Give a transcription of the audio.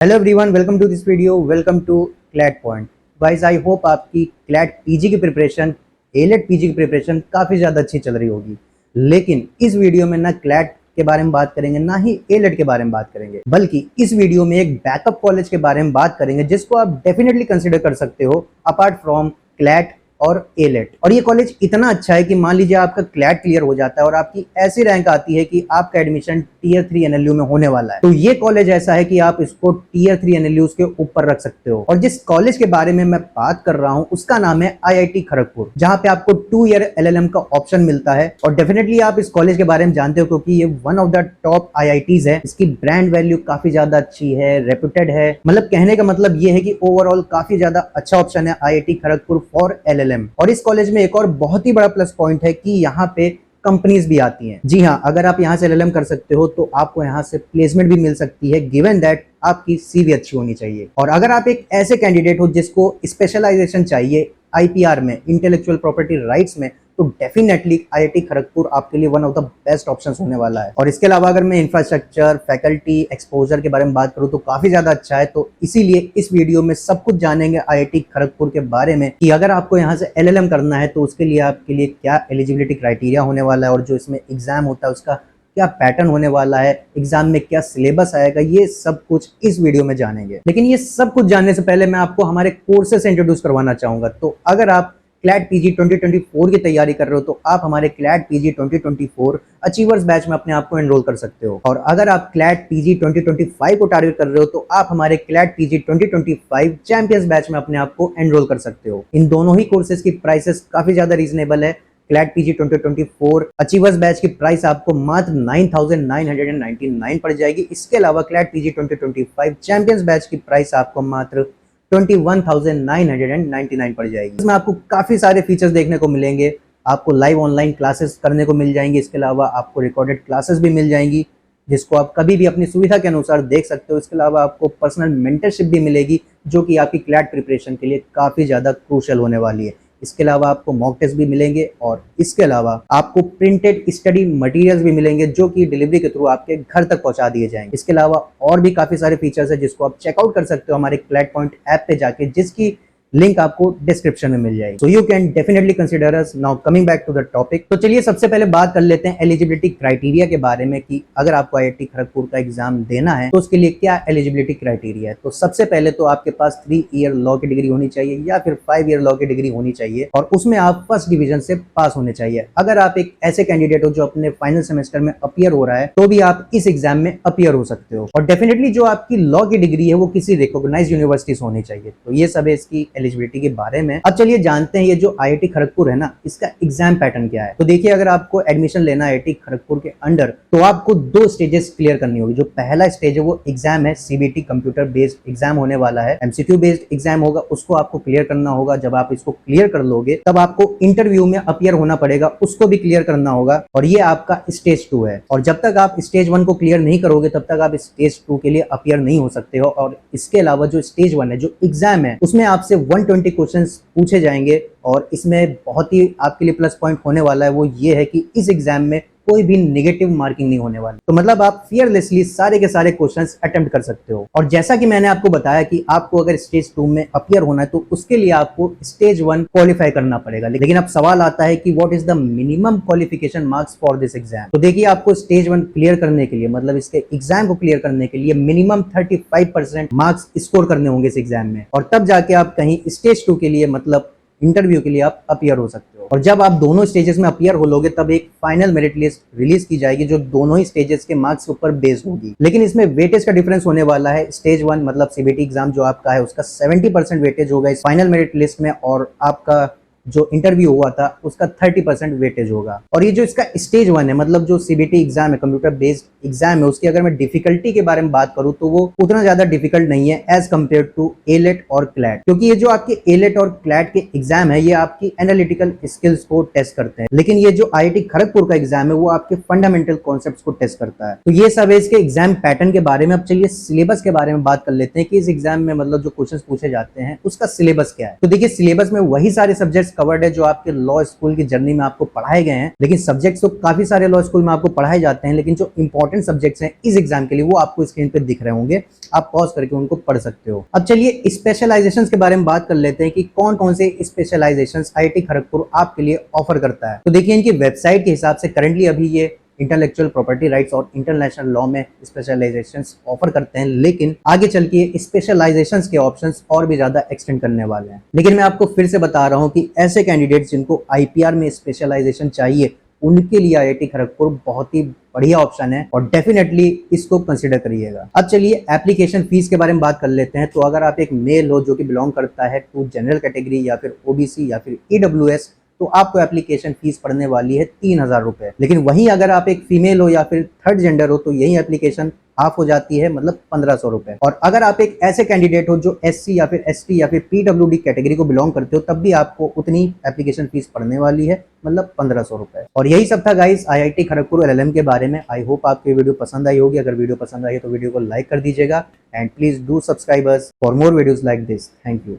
Hello everyone, welcome to this video. Welcome to CLAT point. Guys, I hope आपकी CLAT PG की preparation, AILET PG की preparation काफ़ी ज़्यादा अच्छी चल रही होगी। लेकिन इस वीडियो में ना क्लैट के बारे में बात करेंगे, ना ही एलेट के बारे में बात करेंगे, बल्कि इस वीडियो में एक बैकअप कॉलेज के बारे में बात करेंगे जिसको आप डेफिनेटली कंसिडर कर सकते हो अपार्ट फ्रॉम क्लैट और एलेट। और ये कॉलेज इतना अच्छा है कि मान लीजिए आपका क्लैट क्लियर हो जाता है और आपकी ऐसी रैंक आती है कि आपका एडमिशन टीयर 3 एनएलयू में होने वाला है, तो ये कॉलेज ऐसा है कि आप इसको टीयर 3 एनएलयू के ऊपर रख सकते हो। और जिस कॉलेज के बारे में मैं बात कर रहा हूँ उसका नाम है आईआईटी खड़गपुर, जहाँ पे आपको 2 ईयर एलएलएम का ऑप्शन मिलता है। और डेफिनेटली आप इस कॉलेज के बारे में जानते हो क्योंकि ये one of the top IITs है। इसकी ब्रांड वैल्यू काफी ज्यादा अच्छी है, रेप्यूटेड है। मतलब कहने का मतलब ये है कि ओवरऑल काफी ज्यादा अच्छा ऑप्शन है आईआईटी खड़गपुर फॉर एलएलएम। और इस कॉलेज में एक और बहुत ही बड़ा प्लस पॉइंट है कि यहाँ पे कंपनीज भी आती हैं। जी हाँ, अगर आप यहाँ से एलएलएम कर सकते हो तो आपको यहाँ से प्लेसमेंट भी मिल सकती है, गिवन दैट आपकी सीवी अच्छी होनी चाहिए। और अगर आप एक ऐसे कैंडिडेट हो जिसको स्पेशलाइजेशन चाहिए आईपीआर में, इंटेलेक्चुअल प्रॉपर्टी राइट्स में, तो डेफिनेटली आईआईटी खड़गपुर आपके लिए one of the best options होने वाला है। और इसके अलावा अगर मैं इंफ्रास्ट्रक्चर, फैकल्टी, एक्सपोजर के बारे में बात करूं तो काफी ज्यादा अच्छा है। तो इसीलिए इस वीडियो में सब कुछ जानेंगे आईआईटी खड़गपुर के बारे में कि अगर आपको यहाँ से एलएलएम करना है तो उसके लिए आपके लिए क्या एलिजिबिलिटी क्राइटेरिया होने वाला है, और जो इसमें एग्जाम होता है उसका क्या पैटर्न होने वाला है, एग्जाम में क्या सिलेबस आएगा, ये सब कुछ इस वीडियो में जानेंगे। लेकिन ये सब कुछ जानने से पहले मैं आपको हमारे कोर्सेस से इंट्रोड्यूस करवाना चाहूंगा। तो अगर आप क्लैट पीजी 2024 की तैयारी कर रहे हो तो आप हमारे क्लैट पीजी 2024 अचीवर्स बैच में अपने आप को एनरोल कर सकते हो। और अगर आप क्लैट पीजी 2025 को टारगेट कर रहे हो तो आप हमारे क्लैट पीजी 2025 चैंपियंस बैच में अपने आप को एनरोल कर सकते हो। इन दोनों ही कोर्सेज की प्राइसेस काफी ज्यादा रीजनेबल है। क्लैट पीजी 2024 अचीवर्स बैच की प्राइस आपको मात्र 9,999 पड़ जाएगी। इसके अलावा क्लैट पीजी 2025 चैंपियंस बैच की प्राइस आपको मात्र 21,999 पड़ जाएगी। इसमें आपको काफी सारे फीचर्स देखने को मिलेंगे। आपको लाइव ऑनलाइन क्लासेस करने को मिल जाएंगी। इसके अलावा आपको रिकॉर्डेड क्लासेस भी मिल जाएंगी जिसको आप कभी भी अपनी सुविधा के अनुसार देख सकते हो। इसके अलावा आपको पर्सनल मेंटरशिप भी मिलेगी जो कि आपकी क्लैट प्रिपरेशन के लिए काफी ज्यादा क्रूशियल होने वाली है। इसके अलावा आपको मॉक टेस्ट भी मिलेंगे और इसके अलावा आपको प्रिंटेड स्टडी मटेरियल्स भी मिलेंगे जो कि डिलीवरी के थ्रू आपके घर तक पहुंचा दिए जाएंगे। इसके अलावा और भी काफी सारे फीचर्स है जिसको आप चेकआउट कर सकते हो हमारे क्लैट पॉइंट ऐप पे जाके, जिसकी लिंक आपको डिस्क्रिप्शन में मिल जाएगी। So you can definitely consider us. Now coming back to the topic, तो चलिए सबसे पहले बात कर लेते हैं एलिजिबिलिटी क्राइटेरिया के बारे में कि अगर आपको आईआईटी खड़गपुर का एग्जाम देना है तो उसके लिए क्या एलिजिबिलिटी क्राइटेरिया है। तो सबसे पहले तो आपके पास 3 ईयर लॉ की डिग्री होनी चाहिए या फिर 5 ईयर लॉ की डिग्री होनी चाहिए और उसमें आप फर्स्ट डिवीजन से पास होने चाहिए। अगर आप एक ऐसे कैंडिडेट हो जो अपने फाइनल सेमेस्टर में अपीयर हो रहा है तो भी आप इस एग्जाम में अपीयर हो सकते हो। और डेफिनेटली जो आपकी लॉ की डिग्री है वो किसी रिकॉग्नाइज्ड यूनिवर्सिटी से होनी चाहिए। तो ये सब है इसकी एलिजिबिलिटी के बारे में। अब चलिए जानते हैं ये जो आईआईटी खड़गपुर है ना, इसका एग्जाम पैटर्न क्या है। तो देखिए, अगर आपको एडमिशन लेना है आईआईटी खड़गपुर के अंडर तो आपको 2 स्टेजेस क्लियर करनी होगी। जो पहला स्टेज है वो एग्जाम है, सीबीटी कंप्यूटर बेस्ड एग्जाम होने वाला है, एमसीक्यू बेस्ड एग्जाम होगा, उसको आपको क्लियर करना होगा। जब आप इसको क्लियर कर लोगे तब आपको इंटरव्यू में अपीयर होना पड़ेगा, उसको भी क्लियर करना होगा और ये आपका स्टेज 2 है। और जब तक आप स्टेज 1 को क्लियर नहीं करोगे तब तक आप स्टेज 2 के लिए अपीयर नहीं हो सकते हो। और इसके अलावा जो स्टेज 1 है, जो एग्जाम है, उसमें आपसे 120 क्वेश्चन पूछे जाएंगे। और इसमें बहुत ही आपके लिए प्लस पॉइंट होने वाला है वो ये है कि इस एग्जाम में कोई भी नेगेटिव मार्किंग नहीं होने वाली। तो मतलब आप फियरलेसली सारे के सारे क्वेश्चंस अटेम्प्ट कर सकते हो। और जैसा कि मैंने आपको बताया कि आपको अगर स्टेज 2 में अपीयर होना है तो उसके लिए आपको स्टेज 1 क्वालिफाई करना पड़ेगा। लेकिन अब सवाल आता है कि what is the minimum qualification marks for this exam. तो देखिए, आपको स्टेज 1 क्लियर करने के लिए, मतलब इसके एग्जाम को क्लियर करने के लिए मिनिमम 35% मार्क्स स्कोर करने होंगे इस एग्जाम में। और तब जाके आप कहीं स्टेज 2 के लिए, मतलब इंटरव्यू के लिए, आप अपीयर हो सकते हो। और जब आप दोनों स्टेजेस में अपीयर हो लोगे तब एक फाइनल मेरिट लिस्ट रिलीज की जाएगी जो दोनों ही स्टेजेस के मार्क्स के ऊपर बेस्ड होगी। लेकिन इसमें वेटेज का डिफरेंस होने वाला है। स्टेज 1 मतलब सीबीटी एग्जाम जो आपका है उसका 70% वेटेज होगा इस फाइनल मेरिट लिस्ट में, और आपका जो इंटरव्यू हुआ था उसका 30% वेटेज होगा। और ये जो इसका स्टेज 1 है, मतलब जो सीबीटी एग्जाम है, कंप्यूटर बेस्ड एग्जाम है, उसकी अगर मैं डिफिकल्टी के बारे में बात करूं तो वो उतना ज्यादा डिफिकल्ट नहीं है एज कम्पेयर टू एलेट और क्लैट। क्योंकि ये जो आपके एलेट और क्लैट के एग्जाम है ये आपकी एनालिटिकल स्किल्स को टेस्ट करते हैं, लेकिन ये जो आईआईटी खड़गपुर का एग्जाम है वो आपके फंडामेंटल कॉन्सेप्ट्स को टेस्ट करता है। तो ये सब है इसके एग्जाम पैटर्न के बारे में। अब चलिए सिलेबस के बारे में बात कर लेते हैं कि इस एग्जाम में मतलब जो क्वेश्चन पूछे जाते हैं उसका सिलेबस क्या है। तो देखिए, सिलेबस में वही सारे सब्जेक्ट्स सब्जेक्ट्स कवर्ड है जो आपके लॉ स्कूल की जर्नी में आपको पढ़ाए गए हैं, लेकिन सब्जेक्ट्स तो काफी सारे लॉ स्कूल में आपको पढ़ाए जाते हैं, लेकिन जो इंपॉर्टेंट सब्जेक्ट्स हैं इस एग्जाम के लिए वो आपको स्क्रीन पे दिख रहे होंगे, आप पॉज करके उनको पढ़ सकते हो। अब चलिए स्पेशलाइजेशंस के बारे में बात कर लेते हैं कि कौन कौन से स्पेशलाइजेशंस आईआईटी खड़गपुर आपके लिए ऑफर करता है। तो देखिए इनकी वेबसाइट के हिसाब से करंटली अभी ये इंटेलेक्चुअल प्रॉपर्टी राइट्स और इंटरनेशनल लॉ में स्पेशलाइजेशंस ऑफर करते हैं, लेकिन आगे चल के स्पेशलाइजेशंस के ऑप्शंस और भी ज्यादा एक्सटेंड करने वाले हैं। लेकिन मैं आपको फिर से बता रहा हूं कि ऐसे कैंडिडेट्स जिनको आईपीआर में स्पेशलाइजेशन चाहिए उनके लिए आईआईटी खड़गपुर बहुत ही बढ़िया ऑप्शन है और डेफिनेटली इसको कंसिडर करिएगा। अब चलिए एप्लीकेशन फीस के बारे में बात कर लेते हैं। तो अगर आप एक मेल हो जो कि बिलोंग करता है टू जनरल कैटेगरी या फिर ओबीसी या फिर ईडब्ल्यूएस, तो आपको एप्लीकेशन फीस पड़ने वाली है 3,000 रुपए। लेकिन वहीं अगर आप एक फीमेल हो या फिर थर्ड जेंडर हो तो यही एप्लीकेशन हाफ हो जाती है, मतलब 1,500 रुपए। और अगर आप एक ऐसे कैंडिडेट हो जो एससी या फिर एसटी या फिर पीडब्ल्यूडी कैटेगरी को बिलोंग करते हो, तब भी आपको उतनी एप्लीकेशन फीस पड़ने वाली है, मतलब 1,500 रुपए। और यही सब था गाइस आईआईटी खड़गपुर एलएलएम के बारे में। आई होप आपको वीडियो पसंद आई होगी। अगर वीडियो पसंद आई तो वीडियो को लाइक कर दीजिएगा and please do subscribe us for more videos like this. Thank you.